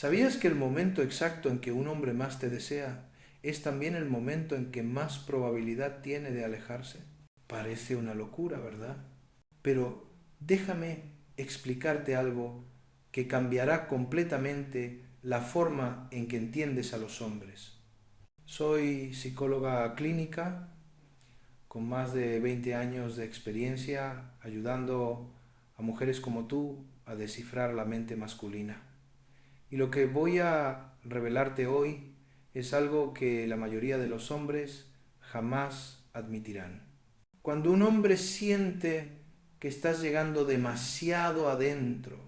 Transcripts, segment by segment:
¿Sabías que el momento exacto en que un hombre más te desea es también el momento en que más probabilidad tiene de alejarse? Parece una locura, ¿verdad? Pero déjame explicarte algo que cambiará completamente la forma en que entiendes a los hombres. Soy psicóloga clínica con más de 20 años de experiencia ayudando a mujeres como tú a descifrar la mente masculina. Y lo que voy a revelarte hoy es algo que la mayoría de los hombres jamás admitirán. Cuando un hombre siente que estás llegando demasiado adentro,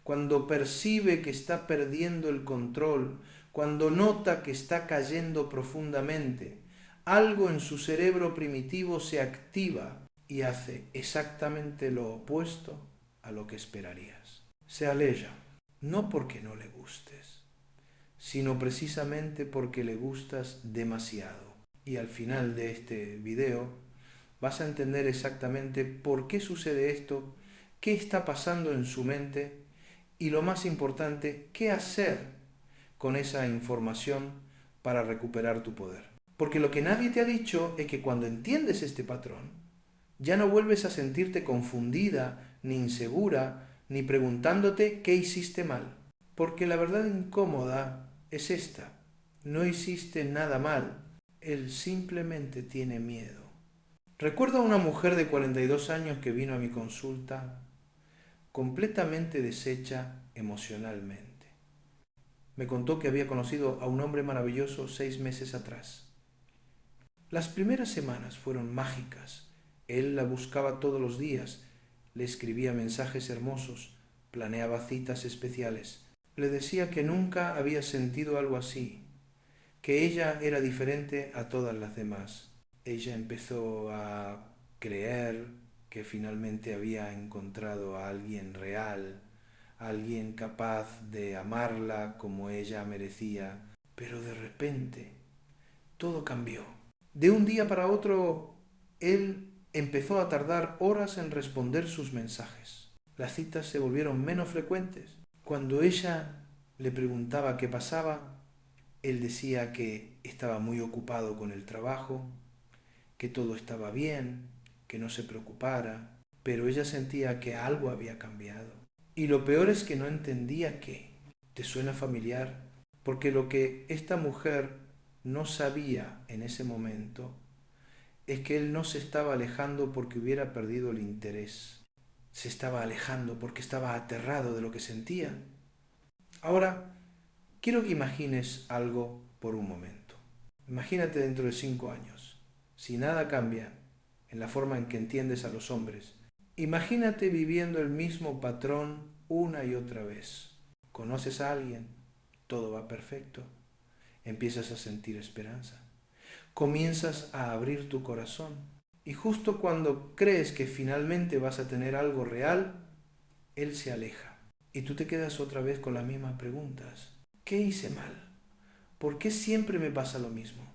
cuando percibe que está perdiendo el control, cuando nota que está cayendo profundamente, algo en su cerebro primitivo se activa y hace exactamente lo opuesto a lo que esperarías. Se aleja, no porque no le gustes, sino precisamente porque le gustas demasiado. Y al final de este video vas a entender exactamente por qué sucede esto, qué está pasando en su mente y lo más importante, qué hacer con esa información para recuperar tu poder. Porque lo que nadie te ha dicho es que cuando entiendes este patrón, ya no vuelves a sentirte confundida, ni insegura, ni preguntándote qué hiciste mal. Porque la verdad incómoda es esta. No hiciste nada mal. Él simplemente tiene miedo. Recuerdo a una mujer de 42 años que vino a mi consulta completamente deshecha emocionalmente. Me contó que había conocido a un hombre maravilloso 6 meses atrás. Las primeras semanas fueron mágicas. Él la buscaba todos los días, le escribía mensajes hermosos, planeaba citas especiales. Le decía que nunca había sentido algo así, que ella era diferente a todas las demás. Ella empezó a creer que finalmente había encontrado a alguien real, a alguien capaz de amarla como ella merecía. Pero de repente todo cambió. De un día para otro, él empezó a tardar horas en responder sus mensajes. Las citas se volvieron menos frecuentes. Cuando ella le preguntaba qué pasaba, él decía que estaba muy ocupado con el trabajo, que todo estaba bien, que no se preocupara, pero ella sentía que algo había cambiado. Y lo peor es que no entendía qué. ¿Te suena familiar? Porque lo que esta mujer no sabía en ese momento es que él no se estaba alejando porque hubiera perdido el interés. Se estaba alejando porque estaba aterrado de lo que sentía. Ahora, quiero que imagines algo por un momento. Imagínate dentro de 5 años. Si nada cambia en la forma en que entiendes a los hombres, imagínate viviendo el mismo patrón una y otra vez. Conoces a alguien, todo va perfecto, empiezas a sentir esperanza, comienzas a abrir tu corazón y justo cuando crees que finalmente vas a tener algo real, él se aleja y tú te quedas otra vez con las mismas preguntas. ¿Qué hice mal? ¿Por qué siempre me pasa lo mismo?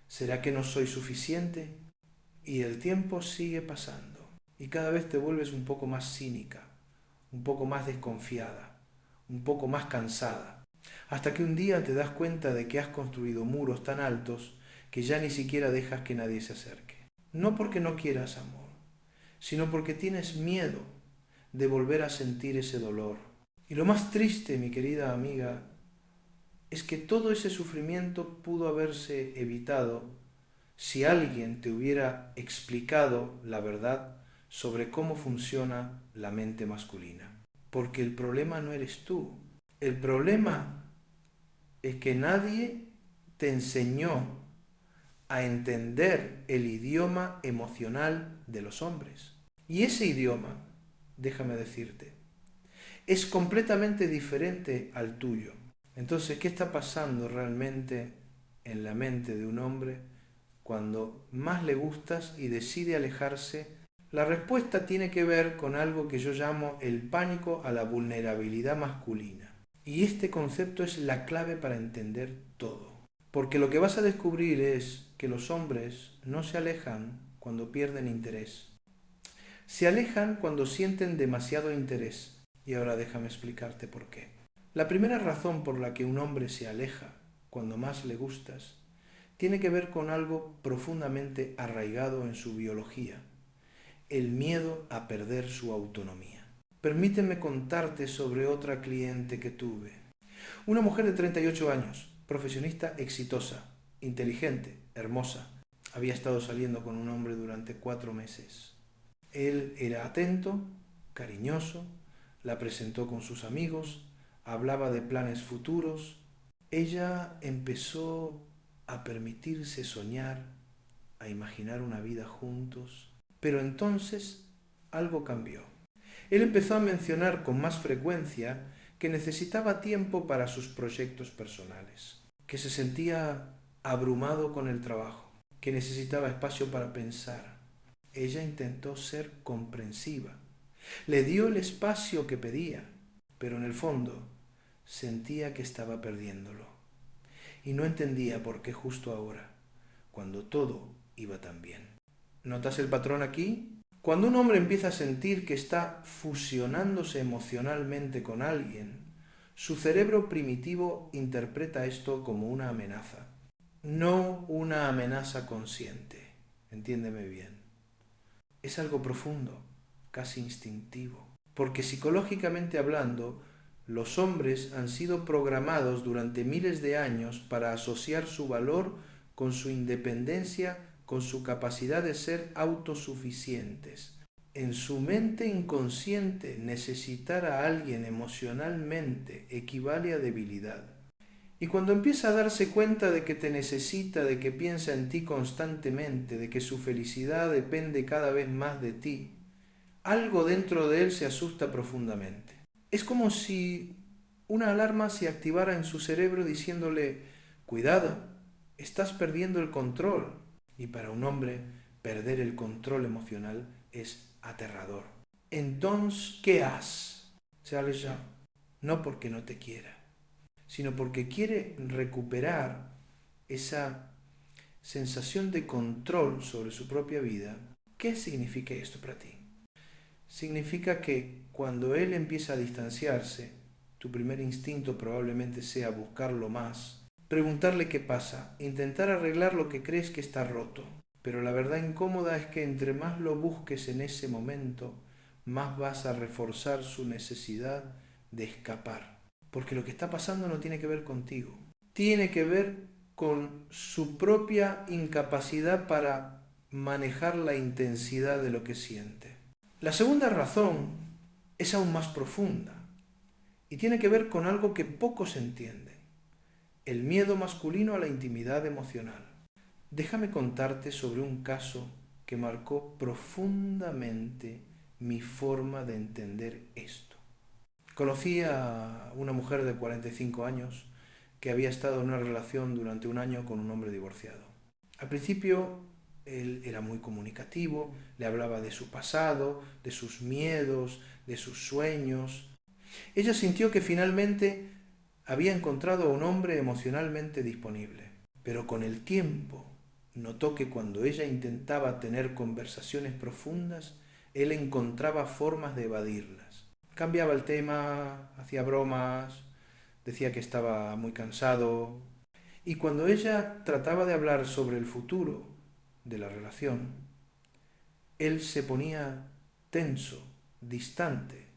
¿Será que no soy suficiente? Y el tiempo sigue pasando y cada vez te vuelves un poco más cínica, un poco más desconfiada, un poco más cansada, hasta que un día te das cuenta de que has construido muros tan altos que ya ni siquiera dejas que nadie se acerque. No porque no quieras amor, sino porque tienes miedo de volver a sentir ese dolor. Y lo más triste, mi querida amiga, es que todo ese sufrimiento pudo haberse evitado si alguien te hubiera explicado la verdad sobre cómo funciona la mente masculina. Porque el problema no eres tú. El problema es que nadie te enseñó a entender el idioma emocional de los hombres. Y ese idioma, déjame decirte, es completamente diferente al tuyo. Entonces, ¿qué está pasando realmente en la mente de un hombre cuando más le gustas y decide alejarse? La respuesta tiene que ver con algo que yo llamo el pánico a la vulnerabilidad masculina. Y este concepto es la clave para entender todo. Porque lo que vas a descubrir es que los hombres no se alejan cuando pierden interés. Se alejan cuando sienten demasiado interés. Y ahora déjame explicarte por qué. La primera razón por la que un hombre se aleja cuando más le gustas tiene que ver con algo profundamente arraigado en su biología, el miedo a perder su autonomía. Permíteme contarte sobre otra cliente que tuve. Una mujer de 38 años, profesionista exitosa, inteligente, hermosa. Había estado saliendo con un hombre durante 4 meses. Él era atento, cariñoso, la presentó con sus amigos, hablaba de planes futuros. Ella empezó a permitirse soñar, a imaginar una vida juntos. Pero entonces algo cambió. Él empezó a mencionar con más frecuencia que necesitaba tiempo para sus proyectos personales, que se sentía abrumado con el trabajo, que necesitaba espacio para pensar. Ella intentó ser comprensiva, le dio el espacio que pedía, pero en el fondo sentía que estaba perdiéndolo. Y no entendía por qué justo ahora, cuando todo iba tan bien. ¿Notas el patrón aquí? Cuando un hombre empieza a sentir que está fusionándose emocionalmente con alguien, su cerebro primitivo interpreta esto como una amenaza, no una amenaza consciente. Entiéndeme bien. Es algo profundo, casi instintivo, porque psicológicamente hablando, los hombres han sido programados durante miles de años para asociar su valor con su independencia, con su capacidad de ser autosuficientes. En su mente inconsciente, necesitar a alguien emocionalmente equivale a debilidad. Y cuando empieza a darse cuenta de que te necesita, de que piensa en ti constantemente, de que su felicidad depende cada vez más de ti, algo dentro de él se asusta profundamente. Es como si una alarma se activara en su cerebro diciéndole: cuidado, estás perdiendo el control. Y para un hombre, perder el control emocional es aterrador. Entonces, ¿qué haces? Se aleja, no porque no te quiera, sino porque quiere recuperar esa sensación de control sobre su propia vida. ¿Qué significa esto para ti? Significa que cuando él empieza a distanciarse, tu primer instinto probablemente sea buscarlo más, preguntarle qué pasa, intentar arreglar lo que crees que está roto. Pero la verdad incómoda es que entre más lo busques en ese momento, más vas a reforzar su necesidad de escapar. Porque lo que está pasando no tiene que ver contigo, tiene que ver con su propia incapacidad para manejar la intensidad de lo que siente. La segunda razón es aún más profunda y tiene que ver con algo que pocos entienden: el miedo masculino a la intimidad emocional. Déjame contarte sobre un caso que marcó profundamente mi forma de entender esto. Conocí a una mujer de 45 años que había estado en una relación durante un año con un hombre divorciado. Al principio él era muy comunicativo, le hablaba de su pasado, de sus miedos, de sus sueños. Ella sintió que finalmente había encontrado a un hombre emocionalmente disponible, pero con el tiempo notó que cuando ella intentaba tener conversaciones profundas, él encontraba formas de evadirlas. Cambiaba el tema, hacía bromas, decía que estaba muy cansado. Y cuando ella trataba de hablar sobre el futuro de la relación, él se ponía tenso, distante.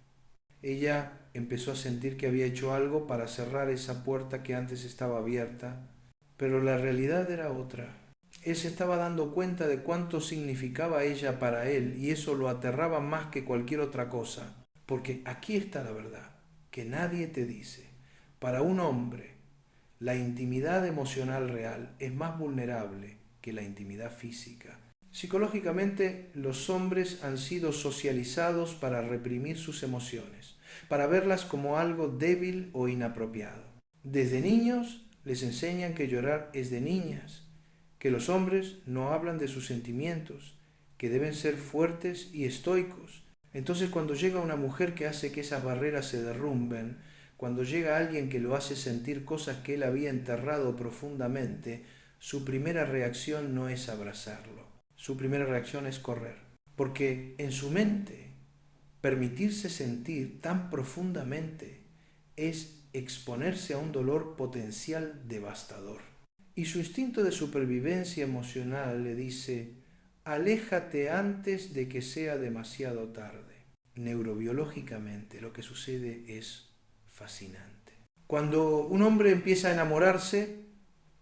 Ella empezó a sentir que había hecho algo para cerrar esa puerta que antes estaba abierta, pero la realidad era otra. Él se estaba dando cuenta de cuánto significaba ella para él y eso lo aterraba más que cualquier otra cosa. Porque aquí está la verdad, que nadie te dice. Para un hombre, la intimidad emocional real es más vulnerable que la intimidad física. Psicológicamente, los hombres han sido socializados para reprimir sus emociones, para verlas como algo débil o inapropiado. Desde niños les enseñan que llorar es de niñas, que los hombres no hablan de sus sentimientos, que deben ser fuertes y estoicos. Entonces, cuando llega una mujer que hace que esas barreras se derrumben, cuando llega alguien que lo hace sentir cosas que él había enterrado profundamente, su primera reacción no es abrazarlo, su primera reacción es correr. Porque en su mente, permitirse sentir tan profundamente es exponerse a un dolor potencial devastador. Y su instinto de supervivencia emocional le dice: aléjate antes de que sea demasiado tarde. Neurobiológicamente lo que sucede es fascinante. Cuando un hombre empieza a enamorarse,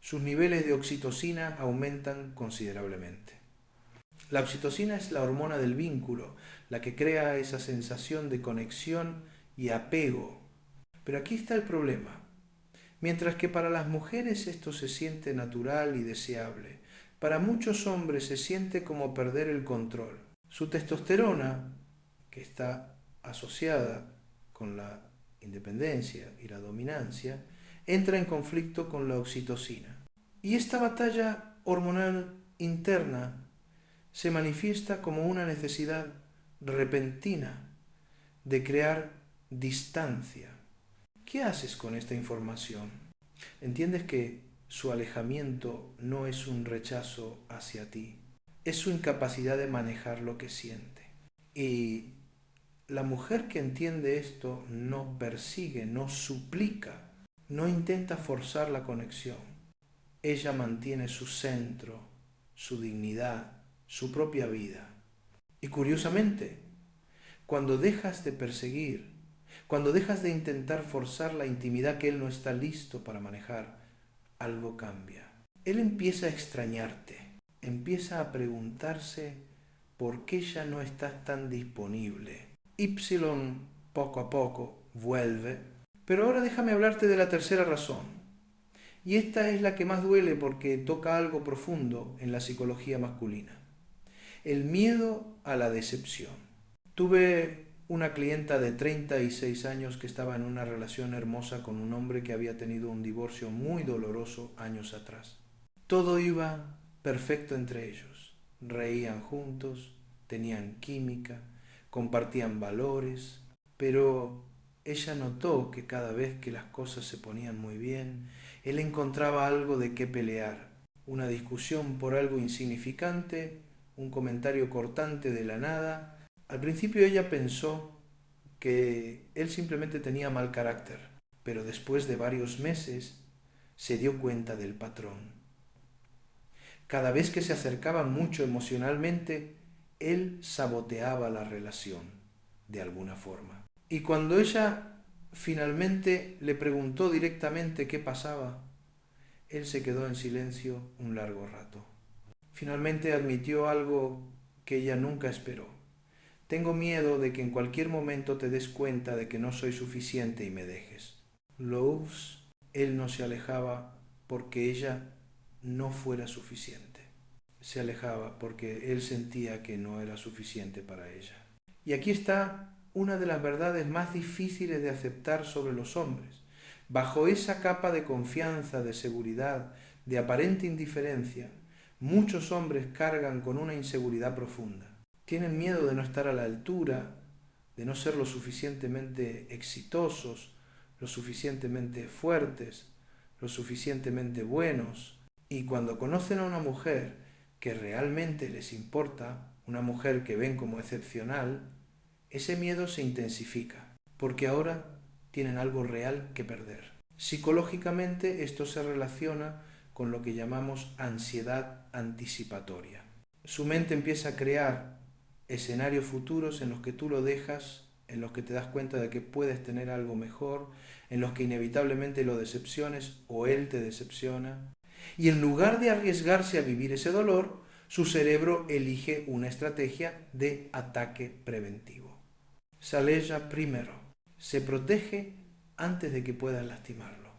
sus niveles de oxitocina aumentan considerablemente. La oxitocina es la hormona del vínculo, la que crea esa sensación de conexión y apego. Pero aquí está el problema. Mientras que para las mujeres esto se siente natural y deseable, para muchos hombres se siente como perder el control. Su testosterona, que está asociada con la independencia y la dominancia, entra en conflicto con la oxitocina. Y esta batalla hormonal interna se manifiesta como una necesidad repentina de crear distancia. ¿Qué haces con esta información? ¿Entiendes que su alejamiento no es un rechazo hacia ti? Es su incapacidad de manejar lo que siente. Y la mujer que entiende esto no persigue, no suplica, no intenta forzar la conexión. Ella mantiene su centro, su dignidad, su propia vida. Y curiosamente, cuando dejas de perseguir, cuando dejas de intentar forzar la intimidad que él no está listo para manejar, algo cambia. Él empieza a extrañarte, empieza a preguntarse por qué ya no estás tan disponible. Y poco a poco vuelve. Pero ahora déjame hablarte de la tercera razón. Y esta es la que más duele porque toca algo profundo en la psicología masculina. El miedo a la decepción. Tuve una clienta de 36 años que estaba en una relación hermosa con un hombre que había tenido un divorcio muy doloroso años atrás. Todo iba perfecto entre ellos. Reían juntos, tenían química, compartían valores, pero ella notó que cada vez que las cosas se ponían muy bien, él encontraba algo de qué pelear. Una discusión por algo insignificante, un comentario cortante de la nada. Al principio ella pensó que él simplemente tenía mal carácter, pero después de varios meses se dio cuenta del patrón. Cada vez que se acercaban mucho emocionalmente, él saboteaba la relación, de alguna forma. Y cuando ella finalmente le preguntó directamente qué pasaba, él se quedó en silencio un largo rato. Finalmente admitió algo que ella nunca esperó. Tengo miedo de que en cualquier momento te des cuenta de que no soy suficiente y me dejes. Loves, él no se alejaba porque ella no fuera suficiente. Se alejaba porque él sentía que no era suficiente para ella. Y aquí está una de las verdades más difíciles de aceptar sobre los hombres. Bajo esa capa de confianza, de seguridad, de aparente indiferencia, muchos hombres cargan con una inseguridad profunda. Tienen miedo de no estar a la altura, de no ser lo suficientemente exitosos, lo suficientemente fuertes, lo suficientemente buenos. Y cuando conocen a una mujer que realmente les importa, una mujer que ven como excepcional, ese miedo se intensifica, porque ahora tienen algo real que perder. Psicológicamente esto se relaciona con lo que llamamos ansiedad anticipatoria. Su mente empieza a crear escenarios futuros en los que tú lo dejas, en los que te das cuenta de que puedes tener algo mejor, en los que inevitablemente lo decepciones o él te decepciona. Y en lugar de arriesgarse a vivir ese dolor, su cerebro elige una estrategia de ataque preventivo. Saleja primero. Se protege antes de que puedas lastimarlo.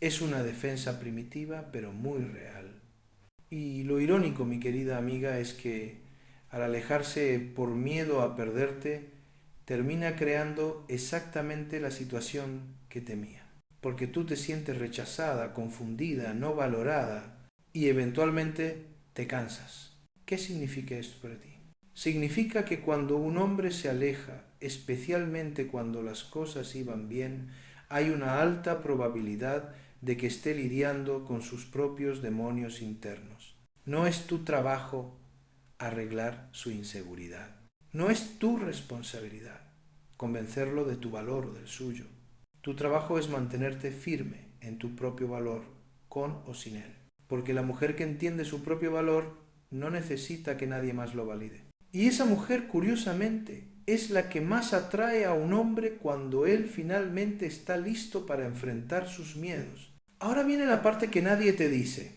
Es una defensa primitiva, pero muy real. Y lo irónico, mi querida amiga, es que al alejarse por miedo a perderte, termina creando exactamente la situación que temía. Porque tú te sientes rechazada, confundida, no valorada y eventualmente te cansas. ¿Qué significa esto para ti? Significa que cuando un hombre se aleja, especialmente cuando las cosas iban bien, hay una alta probabilidad de que esté lidiando con sus propios demonios internos. No es tu trabajo arreglar su inseguridad. No es tu responsabilidad convencerlo de tu valor o del suyo. Tu trabajo es mantenerte firme en tu propio valor, con o sin él. Porque la mujer que entiende su propio valor no necesita que nadie más lo valide. Y esa mujer, curiosamente, es la que más atrae a un hombre cuando él finalmente está listo para enfrentar sus miedos. Ahora viene la parte que nadie te dice,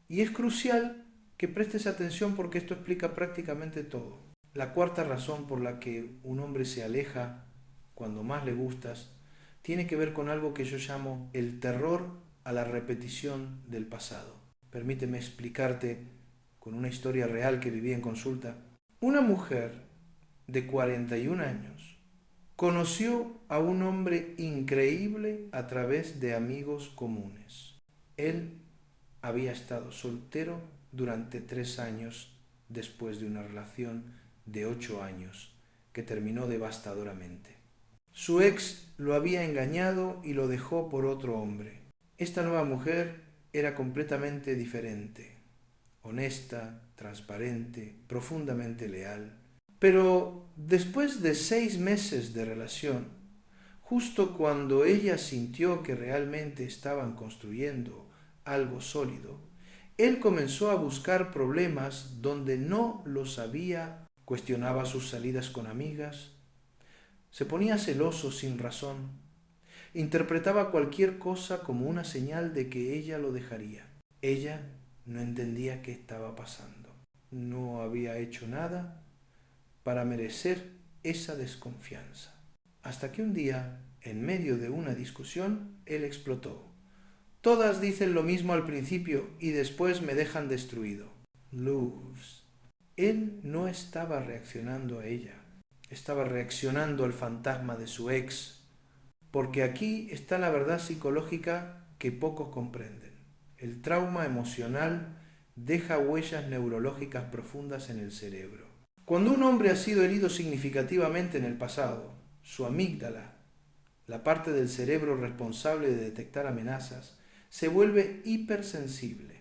y es crucial que prestes atención porque esto explica prácticamente todo. La cuarta razón por la que un hombre se aleja cuando más le gustas tiene que ver con algo que yo llamo el terror a la repetición del pasado. Permíteme explicarte con una historia real que viví en consulta. Una mujer de 41 años conoció a un hombre increíble a través de amigos comunes. Él había estado soltero durante 3 años después de una relación de 8 años que terminó devastadoramente. Su ex lo había engañado y lo dejó por otro hombre. Esta nueva mujer era completamente diferente, honesta, transparente, profundamente leal. Pero después de 6 meses de relación, justo cuando ella sintió que realmente estaban construyendo algo sólido, él comenzó a buscar problemas donde no los había, cuestionaba sus salidas con amigas, se ponía celoso sin razón, interpretaba cualquier cosa como una señal de que ella lo dejaría. Ella no entendía qué estaba pasando. No había hecho nada para merecer esa desconfianza. Hasta que un día, en medio de una discusión, él explotó. Todas dicen lo mismo al principio y después me dejan destruido. Luz. Él no estaba reaccionando a ella, estaba reaccionando al fantasma de su ex, porque aquí está la verdad psicológica que pocos comprenden. El trauma emocional deja huellas neurológicas profundas en el cerebro. Cuando un hombre ha sido herido significativamente en el pasado, su amígdala, la parte del cerebro responsable de detectar amenazas, se vuelve hipersensible.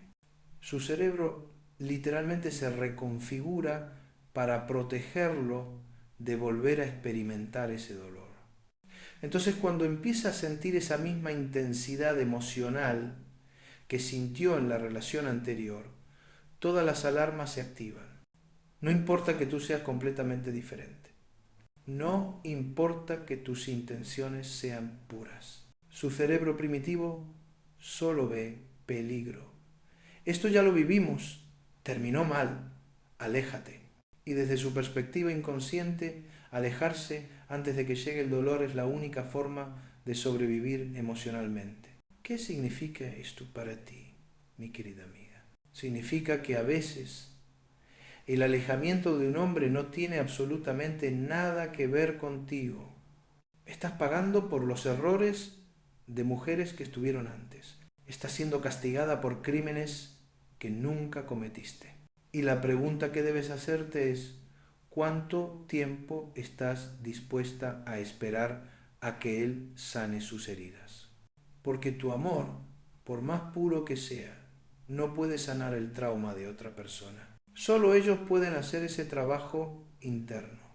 Su cerebro literalmente se reconfigura para protegerlo de volver a experimentar ese dolor. Entonces, cuando empieza a sentir esa misma intensidad emocional que sintió en la relación anterior, todas las alarmas se activan. No importa que tú seas completamente diferente. No importa que tus intenciones sean puras. Su cerebro primitivo solo ve peligro. Esto ya lo vivimos. Terminó mal. Aléjate. Y desde su perspectiva inconsciente, alejarse antes de que llegue el dolor es la única forma de sobrevivir emocionalmente. ¿Qué significa esto para ti, mi querida amiga? Significa que a veces el alejamiento de un hombre no tiene absolutamente nada que ver contigo. Estás pagando por los errores de mujeres que estuvieron antes. Estás siendo castigada por crímenes que nunca cometiste. Y la pregunta que debes hacerte es, ¿cuánto tiempo estás dispuesta a esperar a que él sane sus heridas? Porque tu amor, por más puro que sea, no puede sanar el trauma de otra persona. Solo ellos pueden hacer ese trabajo interno.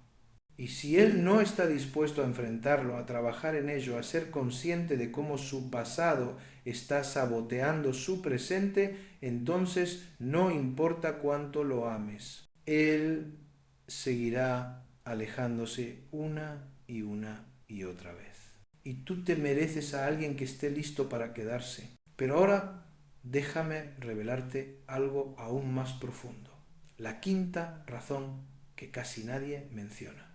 Y si él no está dispuesto a enfrentarlo, a trabajar en ello, a ser consciente de cómo su pasado está saboteando su presente, entonces no importa cuánto lo ames. Él seguirá alejándose una y otra vez. Y tú te mereces a alguien que esté listo para quedarse. Pero ahora déjame revelarte algo aún más profundo. La quinta razón que casi nadie menciona.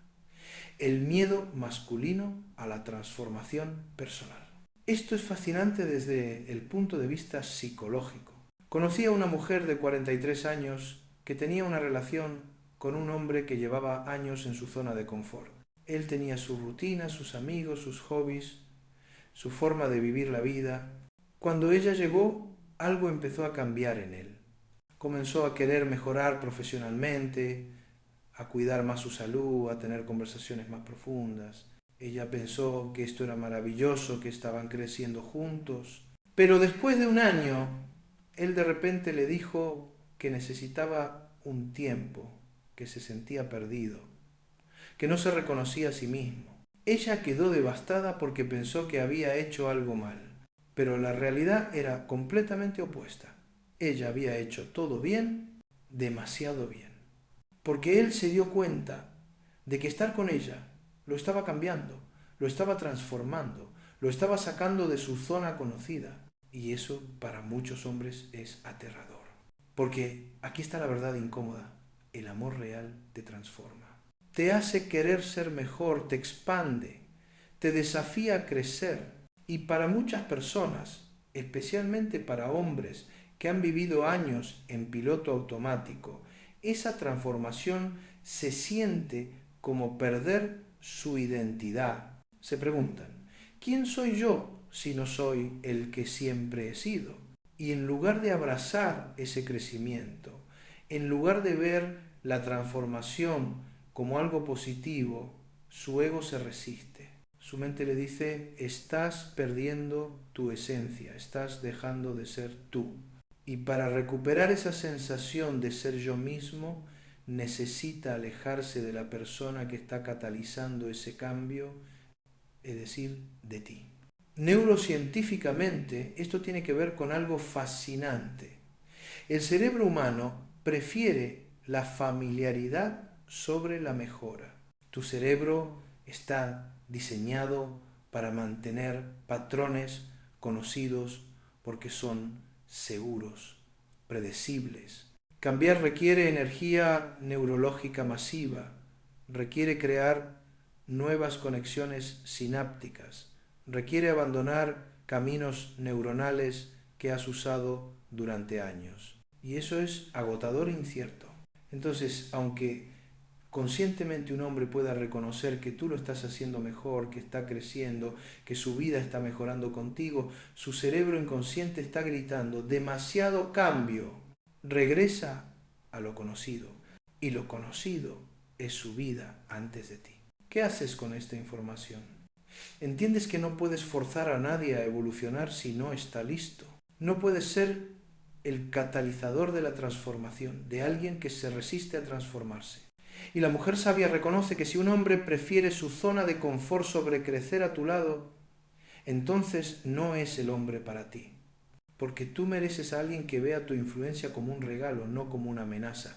El miedo masculino a la transformación personal. Esto es fascinante desde el punto de vista psicológico. Conocí a una mujer de 43 años que tenía una relación con un hombre que llevaba años en su zona de confort. Él tenía su rutina, sus amigos, sus hobbies, su forma de vivir la vida. Cuando ella llegó, algo empezó a cambiar en él. Comenzó a querer mejorar profesionalmente, a cuidar más su salud, a tener conversaciones más profundas. Ella pensó que esto era maravilloso, que estaban creciendo juntos. Pero después de un año, él de repente le dijo que necesitaba un tiempo, que se sentía perdido, que no se reconocía a sí mismo. Ella quedó devastada porque pensó que había hecho algo mal, pero la realidad era completamente opuesta. Ella había hecho todo bien, demasiado bien, porque él se dio cuenta de que estar con ella lo estaba cambiando, lo estaba transformando, lo estaba sacando de su zona conocida. Y eso para muchos hombres es aterrador. Porque aquí está la verdad incómoda. El amor real te transforma. Te hace querer ser mejor, te expande, te desafía a crecer. Y para muchas personas, especialmente para hombres que han vivido años en piloto automático, esa transformación se siente como perder su identidad. Se preguntan, ¿quién soy yo si no soy el que siempre he sido? Y en lugar de abrazar ese crecimiento, en lugar de ver la transformación como algo positivo, su ego se resiste. Su mente le dice, estás perdiendo tu esencia, estás dejando de ser tú. Y para recuperar esa sensación de ser yo mismo, necesita alejarse de la persona que está catalizando ese cambio, es decir, de ti. Neurocientíficamente, esto tiene que ver con algo fascinante. El cerebro humano prefiere la familiaridad sobre la mejora. Tu cerebro está diseñado para mantener patrones conocidos porque son seguros, predecibles. Cambiar requiere energía neurológica masiva, requiere crear nuevas conexiones sinápticas, requiere abandonar caminos neuronales que has usado durante años. Y eso es agotador e incierto. Entonces, aunque conscientemente un hombre pueda reconocer que tú lo estás haciendo mejor, que está creciendo, que su vida está mejorando contigo, su cerebro inconsciente está gritando, demasiado cambio, regresa a lo conocido. Y lo conocido es su vida antes de ti. ¿Qué haces con esta información? ¿Entiendes que no puedes forzar a nadie a evolucionar si no está listo? No puedes ser el catalizador de la transformación, de alguien que se resiste a transformarse. Y la mujer sabia reconoce que si un hombre prefiere su zona de confort sobre crecer a tu lado, entonces no es el hombre para ti. Porque tú mereces a alguien que vea tu influencia como un regalo, no como una amenaza.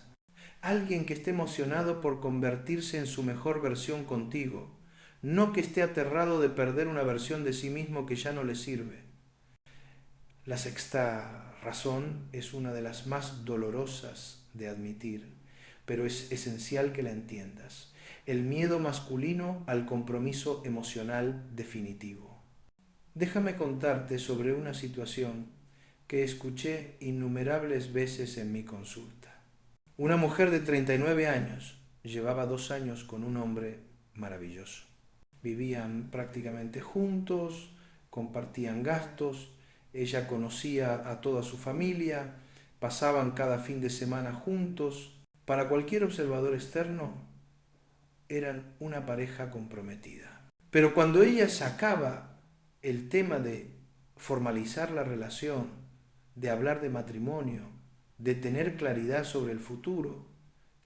Alguien que esté emocionado por convertirse en su mejor versión contigo, no que esté aterrado de perder una versión de sí mismo que ya no le sirve. La sexta razón es una de las más dolorosas de admitir, pero es esencial que la entiendas. El miedo masculino al compromiso emocional definitivo. Déjame contarte sobre una situación que escuché innumerables veces en mi consulta. Una mujer de 39 años llevaba 2 años con un hombre maravilloso. Vivían prácticamente juntos, compartían gastos, ella conocía a toda su familia, pasaban cada fin de semana juntos. Para cualquier observador externo, eran una pareja comprometida. Pero cuando ella sacaba el tema de formalizar la relación, de hablar de matrimonio, de tener claridad sobre el futuro,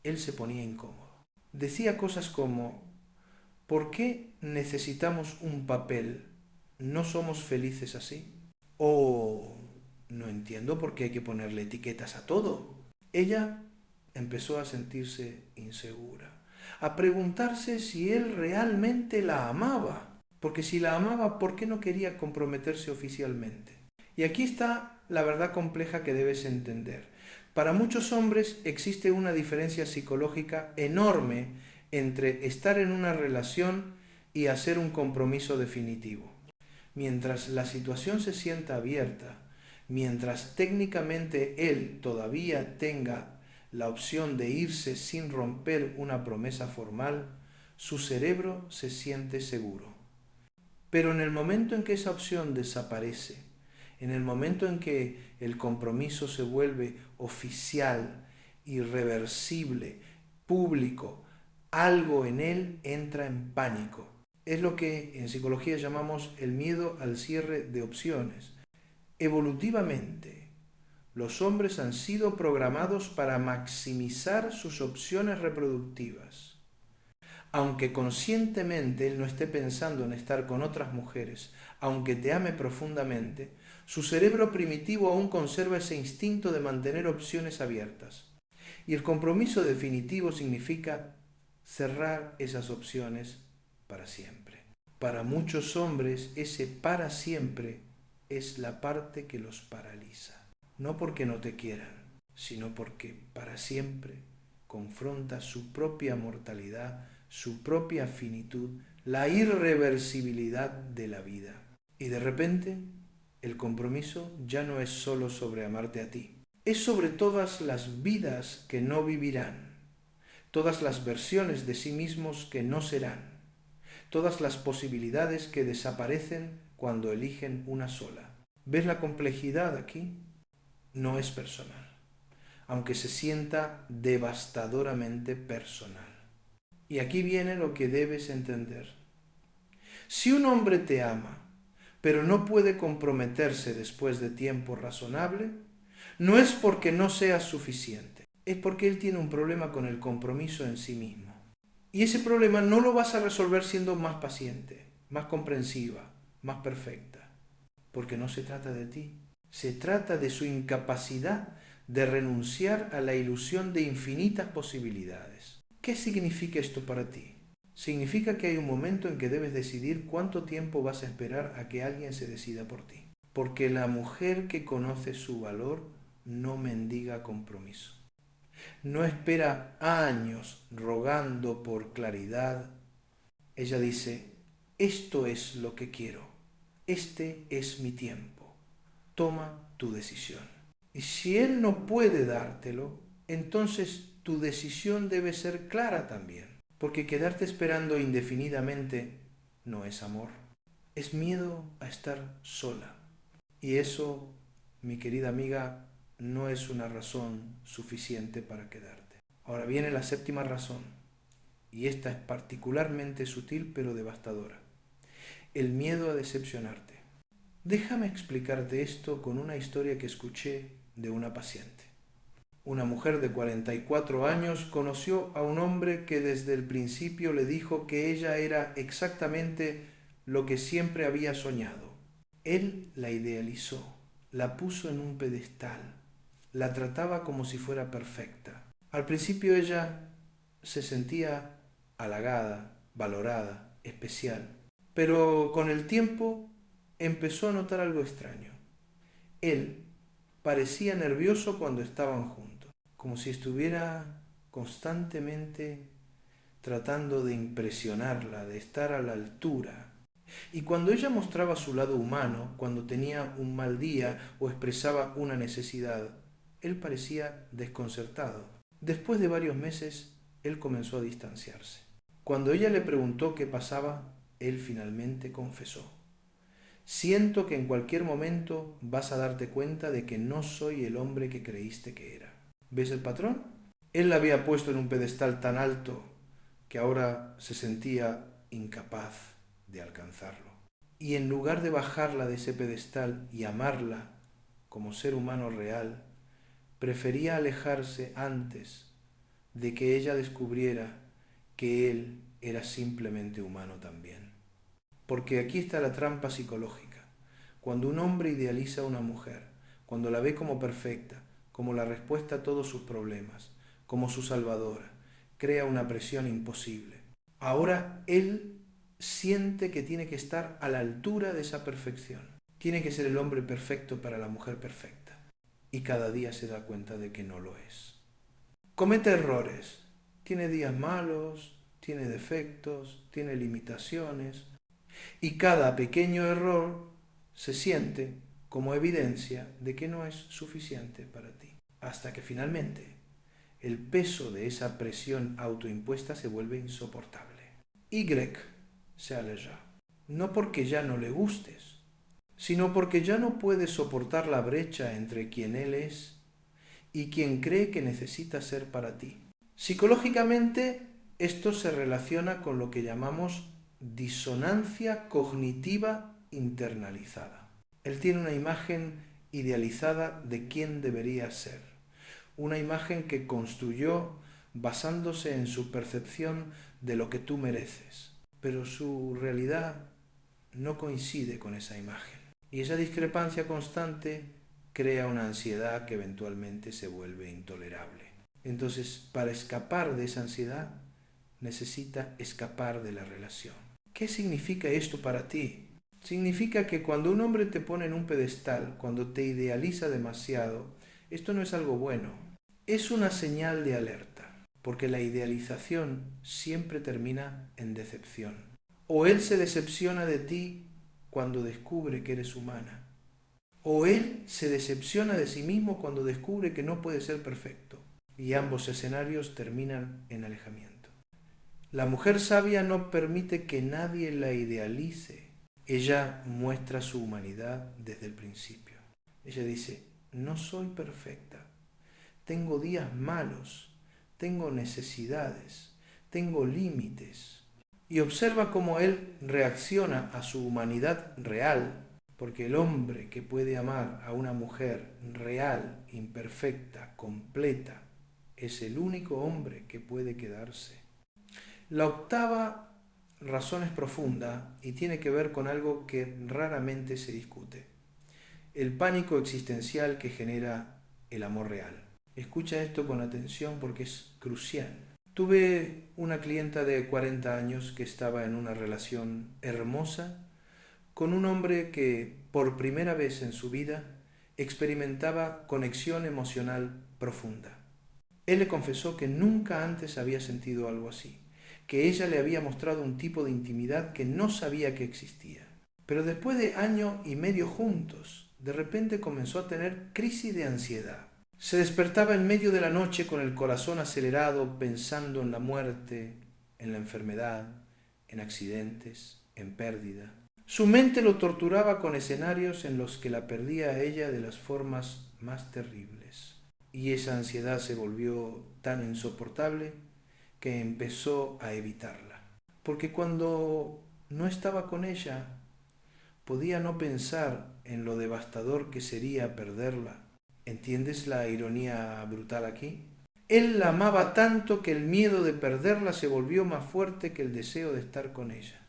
él se ponía incómodo. Decía cosas como, ¿por qué necesitamos un papel? ¿No somos felices así? O no entiendo por qué hay que ponerle etiquetas a todo. Ella empezó a sentirse insegura, a preguntarse si él realmente la amaba. Porque si la amaba, ¿por qué no quería comprometerse oficialmente? Y aquí está la verdad compleja que debes entender. Para muchos hombres existe una diferencia psicológica enorme entre estar en una relación y hacer un compromiso definitivo. Mientras la situación se sienta abierta, mientras técnicamente él todavía tenga la opción de irse sin romper una promesa formal, su cerebro se siente seguro. Pero en el momento en que esa opción desaparece, en el momento en que el compromiso se vuelve oficial, irreversible, público, algo en él entra en pánico. Es lo que en psicología llamamos el miedo al cierre de opciones. Evolutivamente, los hombres han sido programados para maximizar sus opciones reproductivas. Aunque conscientemente él no esté pensando en estar con otras mujeres, aunque te ame profundamente, su cerebro primitivo aún conserva ese instinto de mantener opciones abiertas. Y el compromiso definitivo significa cerrar esas opciones para siempre. Para muchos hombres, ese para siempre es la parte que los paraliza. No porque no te quieran, sino porque para siempre confronta su propia mortalidad, su propia finitud, la irreversibilidad de la vida. Y de repente, el compromiso ya no es solo sobre amarte a ti, es sobre todas las vidas que no vivirán, todas las versiones de sí mismos que no serán, todas las posibilidades que desaparecen cuando eligen una sola. ¿Ves la complejidad aquí? No es personal, aunque se sienta devastadoramente personal. Y aquí viene lo que debes entender. Si un hombre te ama, pero no puede comprometerse después de tiempo razonable, no es porque no sea suficiente, es porque él tiene un problema con el compromiso en sí mismo. Y ese problema no lo vas a resolver siendo más paciente, más comprensiva, más perfecta, porque no se trata de ti, se trata de su incapacidad de renunciar a la ilusión de infinitas posibilidades. ¿Qué significa esto para ti? Significa que hay un momento en que debes decidir cuánto tiempo vas a esperar a que alguien se decida por ti. Porque la mujer que conoce su valor no mendiga compromiso. No espera años rogando por claridad. Ella dice, esto es lo que quiero, este es mi tiempo, toma tu decisión. Y si él no puede dártelo, entonces tu decisión debe ser clara también. Porque quedarte esperando indefinidamente no es amor, es miedo a estar sola. Y eso, mi querida amiga, no es una razón suficiente para quedarte. Ahora viene la séptima razón, y esta es particularmente sutil pero devastadora. El miedo a decepcionarte. Déjame explicarte esto con una historia que escuché de una paciente. Una mujer de 44 años conoció a un hombre que desde el principio le dijo que ella era exactamente lo que siempre había soñado. Él la idealizó, la puso en un pedestal, la trataba como si fuera perfecta. Al principio ella se sentía halagada, valorada, especial, pero con el tiempo empezó a notar algo extraño. Él parecía nervioso cuando estaban juntos, como si estuviera constantemente tratando de impresionarla, de estar a la altura. Y cuando ella mostraba su lado humano, cuando tenía un mal día o expresaba una necesidad, él parecía desconcertado. Después de varios meses, él comenzó a distanciarse. Cuando ella le preguntó qué pasaba, él finalmente confesó. Siento que en cualquier momento vas a darte cuenta de que no soy el hombre que creíste que era. ¿Ves el patrón? Él la había puesto en un pedestal tan alto que ahora se sentía incapaz de alcanzarlo. Y en lugar de bajarla de ese pedestal y amarla como ser humano real, prefería alejarse antes de que ella descubriera que él era simplemente humano también. Porque aquí está la trampa psicológica. Cuando un hombre idealiza a una mujer, cuando la ve como perfecta, como la respuesta a todos sus problemas, como su salvadora, crea una presión imposible. Ahora él siente que tiene que estar a la altura de esa perfección. Tiene que ser el hombre perfecto para la mujer perfecta. Y cada día se da cuenta de que no lo es. Comete errores. Tiene días malos, tiene defectos, tiene limitaciones. Y cada pequeño error se siente como evidencia de que no es suficiente para ti. Hasta que finalmente el peso de esa presión autoimpuesta se vuelve insoportable. Y se aleja. No porque ya no le gustes, sino porque ya no puede soportar la brecha entre quien él es y quien cree que necesita ser para ti. Psicológicamente, esto se relaciona con lo que llamamos disonancia cognitiva internalizada. Él tiene una imagen idealizada de quién debería ser, una imagen que construyó basándose en su percepción de lo que tú mereces, pero su realidad no coincide con esa imagen. Y esa discrepancia constante crea una ansiedad que eventualmente se vuelve intolerable. Entonces, para escapar de esa ansiedad, necesita escapar de la relación. ¿Qué significa esto para ti? Significa que cuando un hombre te pone en un pedestal, cuando te idealiza demasiado, esto no es algo bueno. Es una señal de alerta, porque la idealización siempre termina en decepción. O él se decepciona de ti cuando descubre que eres humana, o él se decepciona de sí mismo cuando descubre que no puede ser perfecto, y ambos escenarios terminan en alejamiento. La mujer sabia no permite que nadie la idealice. Ella muestra su humanidad desde el principio. Ella dice, no soy perfecta, tengo días malos, tengo necesidades, tengo límites. Y observa cómo él reacciona a su humanidad real, porque el hombre que puede amar a una mujer real, imperfecta, completa, es el único hombre que puede quedarse. La octava razón es profunda y tiene que ver con algo que raramente se discute: el pánico existencial que genera el amor real. Escucha esto con atención porque es crucial. Tuve una clienta de 40 años que estaba en una relación hermosa con un hombre que por primera vez en su vida experimentaba conexión emocional profunda. Él le confesó que nunca antes había sentido algo así, que ella le había mostrado un tipo de intimidad que no sabía que existía. Pero después de año y medio juntos, de repente comenzó a tener crisis de ansiedad. Se despertaba en medio de la noche con el corazón acelerado, pensando en la muerte, en la enfermedad, en accidentes, en pérdida. Su mente lo torturaba con escenarios en los que la perdía a ella de las formas más terribles. Y esa ansiedad se volvió tan insoportable que empezó a evitarla. Porque cuando no estaba con ella, podía no pensar en lo devastador que sería perderla. ¿Entiendes la ironía brutal aquí? Él la amaba tanto que el miedo de perderla se volvió más fuerte que el deseo de estar con ella.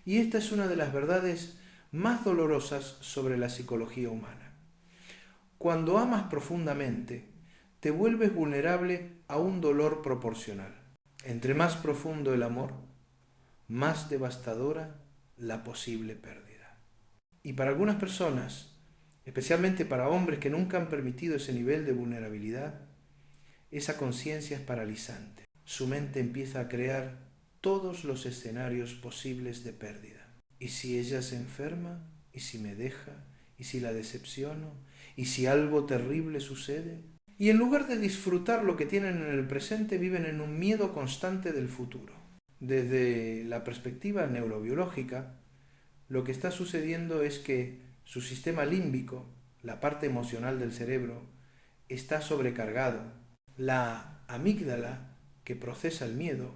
Y esta es una de las verdades más dolorosas sobre la psicología humana. Cuando amas profundamente, te vuelves vulnerable a un dolor proporcional. Entre más profundo el amor, más devastadora la posible pérdida. Y para algunas personas, especialmente para hombres que nunca han permitido ese nivel de vulnerabilidad, esa conciencia es paralizante. Su mente empieza a crear todos los escenarios posibles de pérdida. ¿Y si ella se enferma? ¿Y si me deja? ¿Y si la decepciono? ¿Y si algo terrible sucede? Y en lugar de disfrutar lo que tienen en el presente, viven en un miedo constante del futuro. Desde la perspectiva neurobiológica, lo que está sucediendo es que su sistema límbico, la parte emocional del cerebro, está sobrecargado. La amígdala, que procesa el miedo,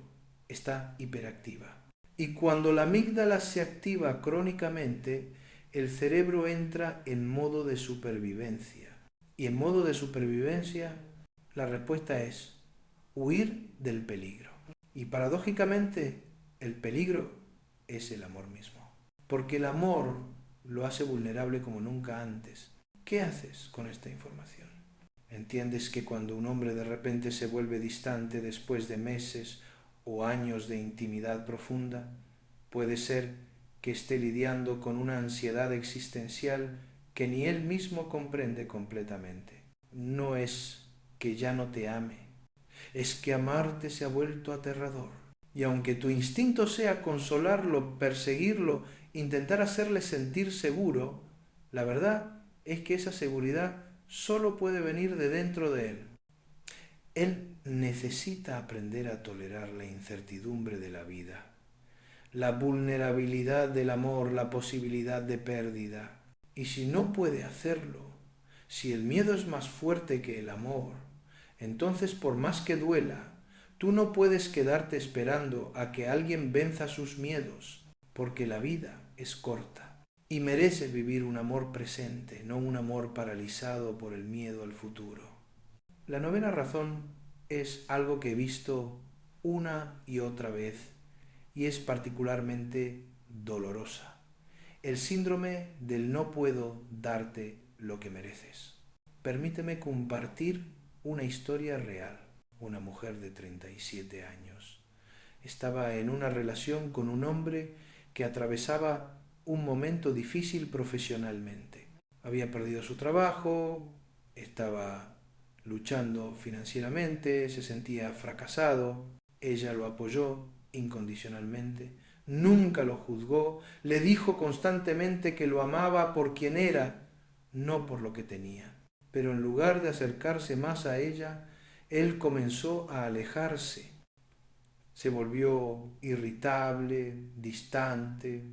está hiperactiva. Y cuando la amígdala se activa crónicamente, el cerebro entra en modo de supervivencia. Y en modo de supervivencia, la respuesta es huir del peligro. Y paradójicamente, el peligro es el amor mismo. Porque el amor lo hace vulnerable como nunca antes. ¿Qué haces con esta información? ¿Entiendes que cuando un hombre de repente se vuelve distante después de meses o años de intimidad profunda, puede ser que esté lidiando con una ansiedad existencial que ni él mismo comprende completamente? No es que ya no te ame, es que amarte se ha vuelto aterrador. Y aunque tu instinto sea consolarlo, perseguirlo, intentar hacerle sentir seguro, la verdad es que esa seguridad solo puede venir de dentro de él. Él necesita aprender a tolerar la incertidumbre de la vida, la vulnerabilidad del amor, la posibilidad de pérdida. Y si no puede hacerlo, si el miedo es más fuerte que el amor, entonces por más que duela, tú no puedes quedarte esperando a que alguien venza sus miedos, porque la vida es corta y mereces vivir un amor presente, no un amor paralizado por el miedo al futuro. La novena razón es algo que he visto una y otra vez y es particularmente dolorosa. El síndrome del no puedo darte lo que mereces. Permíteme compartir una historia real. Una mujer de 37 años estaba en una relación con un hombre que atravesaba un momento difícil profesionalmente. Había perdido su trabajo, estaba luchando financieramente, se sentía fracasado. Ella lo apoyó incondicionalmente, nunca lo juzgó, le dijo constantemente que lo amaba por quien era, no por lo que tenía. Pero en lugar de acercarse más a ella, él comenzó a alejarse. Se volvió irritable, distante,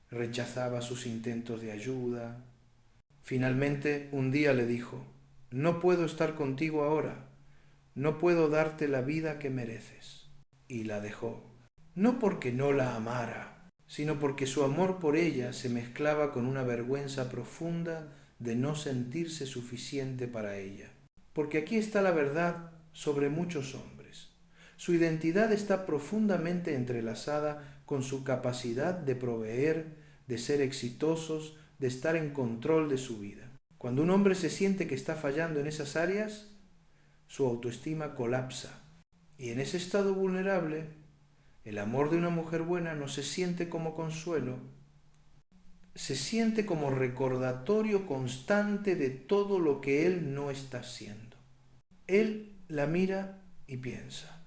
rechazaba sus intentos de ayuda. Finalmente, un día le dijo: no puedo estar contigo ahora, no puedo darte la vida que mereces. Y la dejó. No porque no la amara, sino porque su amor por ella se mezclaba con una vergüenza profunda de no sentirse suficiente para ella. Porque aquí está la verdad sobre muchos hombres. Su identidad está profundamente entrelazada con su capacidad de proveer, de ser exitosos, de estar en control de su vida. Cuando un hombre se siente que está fallando en esas áreas, su autoestima colapsa. Y en ese estado vulnerable, el amor de una mujer buena no se siente como consuelo, se siente como recordatorio constante de todo lo que él no está haciendo. Él la mira y piensa: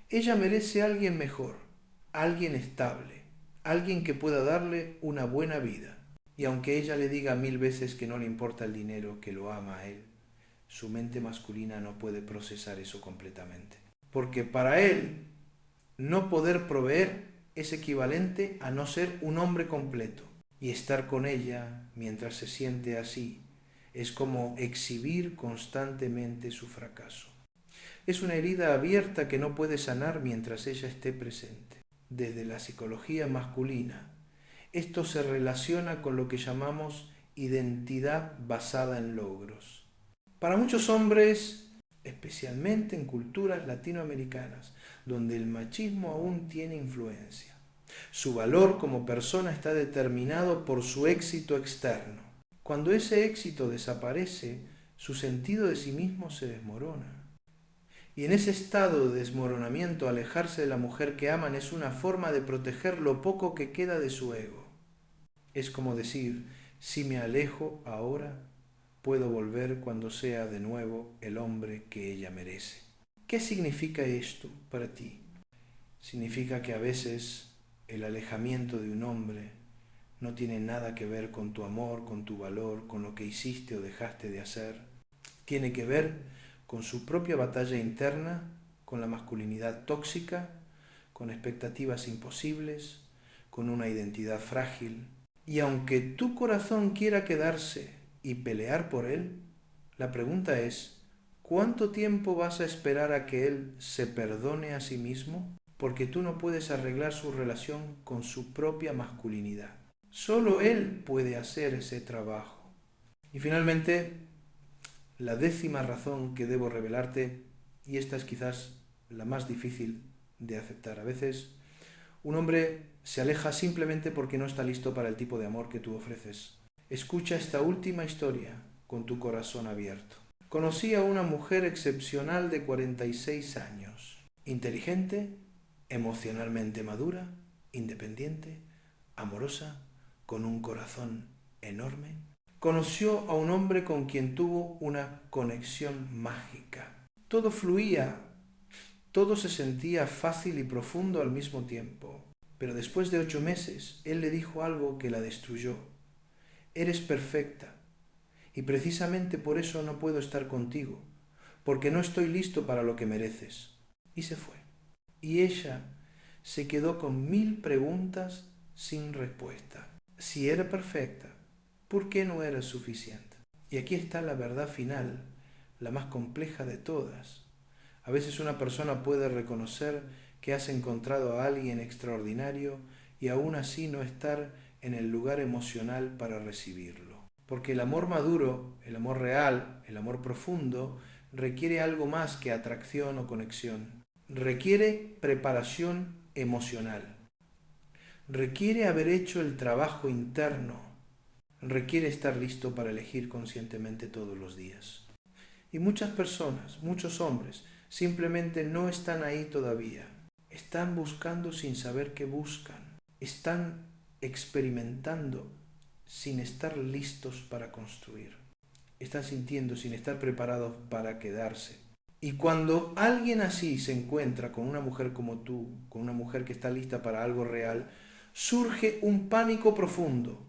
ella merece a alguien mejor, alguien estable, alguien que pueda darle una buena vida. Y aunque ella le diga 1000 veces que no le importa el dinero, que lo ama a él, su mente masculina no puede procesar eso completamente. Porque para él, no poder proveer es equivalente a no ser un hombre completo. Y estar con ella mientras se siente así es como exhibir constantemente su fracaso. Es una herida abierta que no puede sanar mientras ella esté presente. Desde la psicología masculina, esto se relaciona con lo que llamamos identidad basada en logros. Para muchos hombres, especialmente en culturas latinoamericanas, donde el machismo aún tiene influencia, su valor como persona está determinado por su éxito externo. Cuando ese éxito desaparece, su sentido de sí mismo se desmorona. Y en ese estado de desmoronamiento, alejarse de la mujer que aman es una forma de proteger lo poco que queda de su ego. Es como decir: si me alejo ahora, puedo volver cuando sea de nuevo el hombre que ella merece. ¿Qué significa esto para ti? Significa que a veces el alejamiento de un hombre no tiene nada que ver con tu amor, con tu valor, con lo que hiciste o dejaste de hacer. Tiene que ver con su propia batalla interna, con la masculinidad tóxica, con expectativas imposibles, con una identidad frágil. Y aunque tu corazón quiera quedarse y pelear por él, la pregunta es: ¿cuánto tiempo vas a esperar a que él se perdone a sí mismo? Porque tú no puedes arreglar su relación con su propia masculinidad. Solo él puede hacer ese trabajo. Y finalmente, la 10ª razón que debo revelarte, y esta es quizás la más difícil de aceptar. A veces un hombre se aleja simplemente porque no está listo para el tipo de amor que tú ofreces. Escucha esta última historia con tu corazón abierto. Conocí a una mujer excepcional de 46 años, inteligente, emocionalmente madura, independiente, amorosa, con un corazón enorme. Conoció a un hombre con quien tuvo una conexión mágica. Todo fluía, todo se sentía fácil y profundo al mismo tiempo. Pero después de 8 meses, él le dijo algo que la destruyó: eres perfecta, y precisamente por eso no puedo estar contigo, porque no estoy listo para lo que mereces. Y se fue. Y ella se quedó con 1000 preguntas sin respuesta. Si era perfecta, ¿por qué no era suficiente? Y aquí está la verdad final, la más compleja de todas. A veces una persona puede reconocer que has encontrado a alguien extraordinario y aún así no estar en el lugar emocional para recibirlo. Porque el amor maduro, el amor real, el amor profundo, requiere algo más que atracción o conexión. Requiere preparación emocional. Requiere haber hecho el trabajo interno. Requiere estar listo para elegir conscientemente todos los días. Y muchas personas, muchos hombres, simplemente no están ahí todavía. Están buscando sin saber qué buscan. Están experimentando sin estar listos para construir. Están sintiendo sin estar preparados para quedarse. Y cuando alguien así se encuentra con una mujer como tú, con una mujer que está lista para algo real, surge un pánico profundo,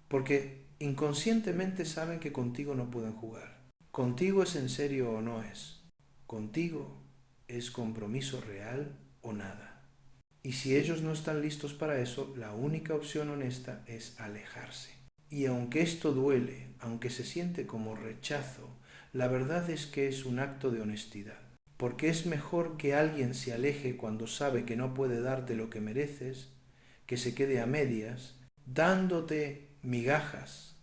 porque inconscientemente saben que contigo no pueden jugar. Contigo es en serio o no es. Contigo es compromiso real o nada. Y si ellos no están listos para eso, la única opción honesta es alejarse. Y aunque esto duele, aunque se siente como rechazo, la verdad es que es un acto de honestidad. Porque es mejor que alguien se aleje cuando sabe que no puede darte lo que mereces, que se quede a medias, dándote migajas,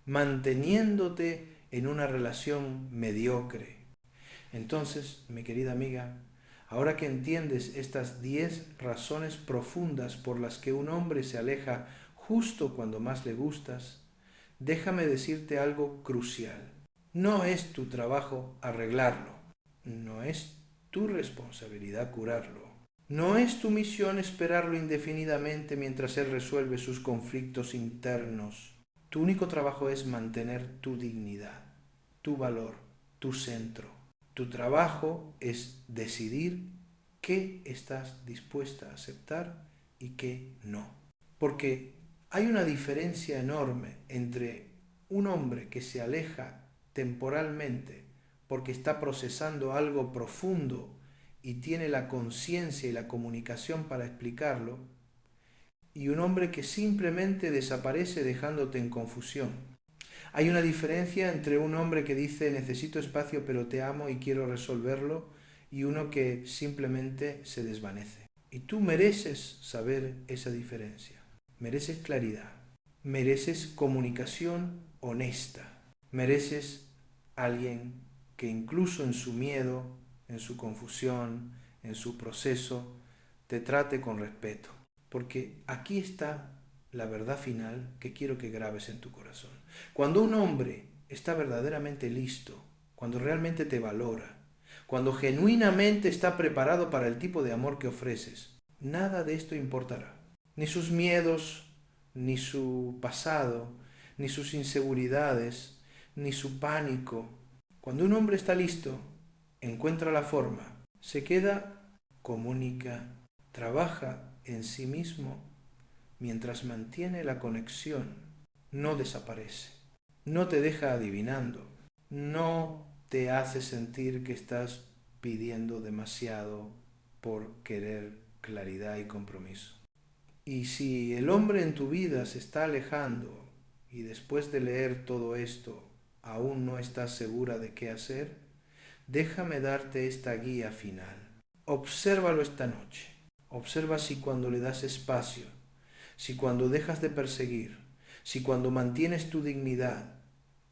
manteniéndote en una relación mediocre. Entonces, mi querida amiga, ahora que entiendes estas 10 razones profundas por las que un hombre se aleja justo cuando más le gustas, déjame decirte algo crucial. No es tu trabajo arreglarlo, no es tu responsabilidad curarlo, no es tu misión esperarlo indefinidamente mientras él resuelve sus conflictos internos. Tu único trabajo es mantener tu dignidad, tu valor, tu centro. Tu trabajo es decidir qué estás dispuesta a aceptar y qué no. Porque hay una diferencia enorme entre un hombre que se aleja temporalmente porque está procesando algo profundo y tiene la conciencia y la comunicación para explicarlo, y un hombre que simplemente desaparece dejándote en confusión. Hay una diferencia entre un hombre que dice necesito espacio pero te amo y quiero resolverlo, y uno que simplemente se desvanece. Y tú mereces saber esa diferencia. Mereces claridad. Mereces comunicación honesta. Mereces alguien que incluso en su miedo, en su confusión, en su proceso, te trate con respeto. Porque aquí está la verdad final que quiero que grabes en tu corazón. Cuando un hombre está verdaderamente listo, cuando realmente te valora, cuando genuinamente está preparado para el tipo de amor que ofreces, nada de esto importará. Ni sus miedos, ni su pasado, ni sus inseguridades, ni su pánico. Cuando un hombre está listo, encuentra la forma, se queda, comunica, trabaja en sí mismo mientras mantiene la conexión, no desaparece, no te deja adivinando, no te hace sentir que estás pidiendo demasiado por querer claridad y compromiso. Y si el hombre en tu vida se está alejando y después de leer todo esto aún no estás segura de qué hacer, déjame darte esta guía final. Obsérvalo esta noche. Observa si cuando le das espacio, si cuando dejas de perseguir, si cuando mantienes tu dignidad,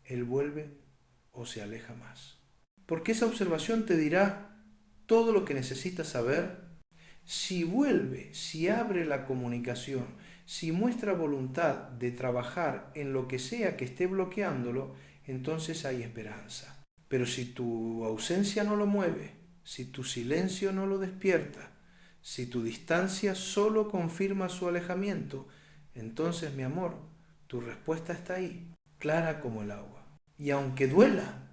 él vuelve o se aleja más. Porque esa observación te dirá todo lo que necesitas saber. Si vuelve, si abre la comunicación, si muestra voluntad de trabajar en lo que sea que esté bloqueándolo, entonces hay esperanza. Pero si tu ausencia no lo mueve, si tu silencio no lo despierta, si tu distancia solo confirma su alejamiento, entonces, mi amor, tu respuesta está ahí, clara como el agua. Y aunque duela,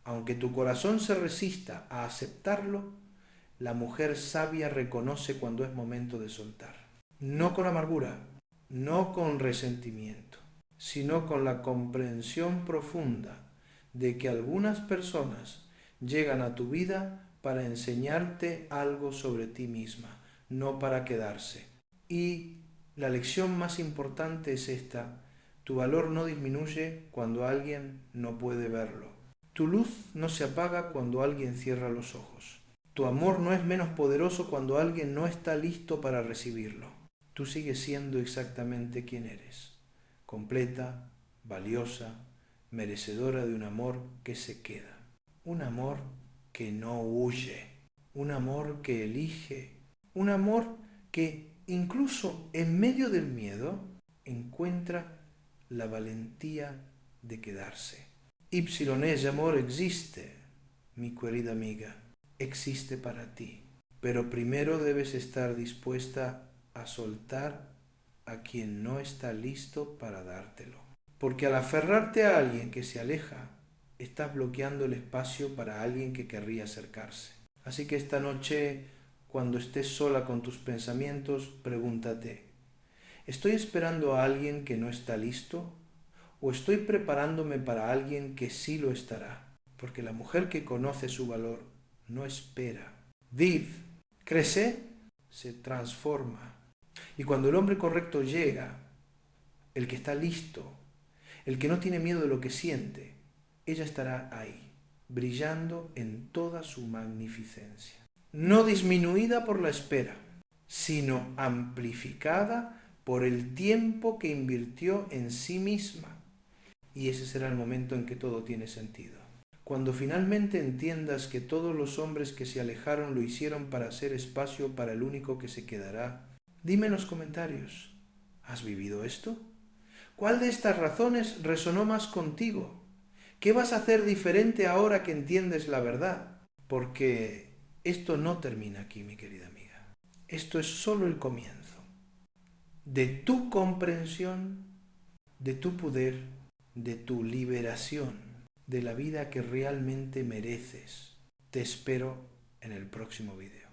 aunque tu corazón se resista a aceptarlo, la mujer sabia reconoce cuando es momento de soltar. No con amargura, no con resentimiento, sino con la comprensión profunda de que algunas personas llegan a tu vida para enseñarte algo sobre ti misma, no para quedarse. Y la lección más importante es esta: tu valor no disminuye cuando alguien no puede verlo. Tu luz no se apaga cuando alguien cierra los ojos. Tu amor no es menos poderoso cuando alguien no está listo para recibirlo. Tú sigues siendo exactamente quien eres, completa, valiosa, merecedora de un amor que se queda. un amor que no huye, un amor que elige, un amor que incluso en medio del miedo encuentra la valentía de quedarse. Ese amor existe, mi querida amiga, existe para ti, pero primero debes estar dispuesta a soltar a quien no está listo para dártelo. Porque al aferrarte a alguien que se aleja, estás bloqueando el espacio para alguien que querría acercarse. Así que esta noche, cuando estés sola con tus pensamientos, pregúntate, ¿estoy esperando a alguien que no está listo? ¿O estoy preparándome para alguien que sí lo estará? Porque la mujer que conoce su valor no espera. Vive, crece, se transforma. Y cuando el hombre correcto llega, el que está listo, el que no tiene miedo de lo que siente, ella estará ahí, brillando en toda su magnificencia. No disminuida por la espera, sino amplificada por el tiempo que invirtió en sí misma. Y ese será el momento en que todo tiene sentido. Cuando finalmente entiendas que todos los hombres que se alejaron lo hicieron para hacer espacio para el único que se quedará, dime en los comentarios, ¿has vivido esto? ¿Cuál de estas razones resonó más contigo? ¿Qué vas a hacer diferente ahora que entiendes la verdad? Porque esto no termina aquí, mi querida amiga. Esto es solo el comienzo de tu comprensión, de tu poder, de tu liberación, de la vida que realmente mereces. Te espero en el próximo video.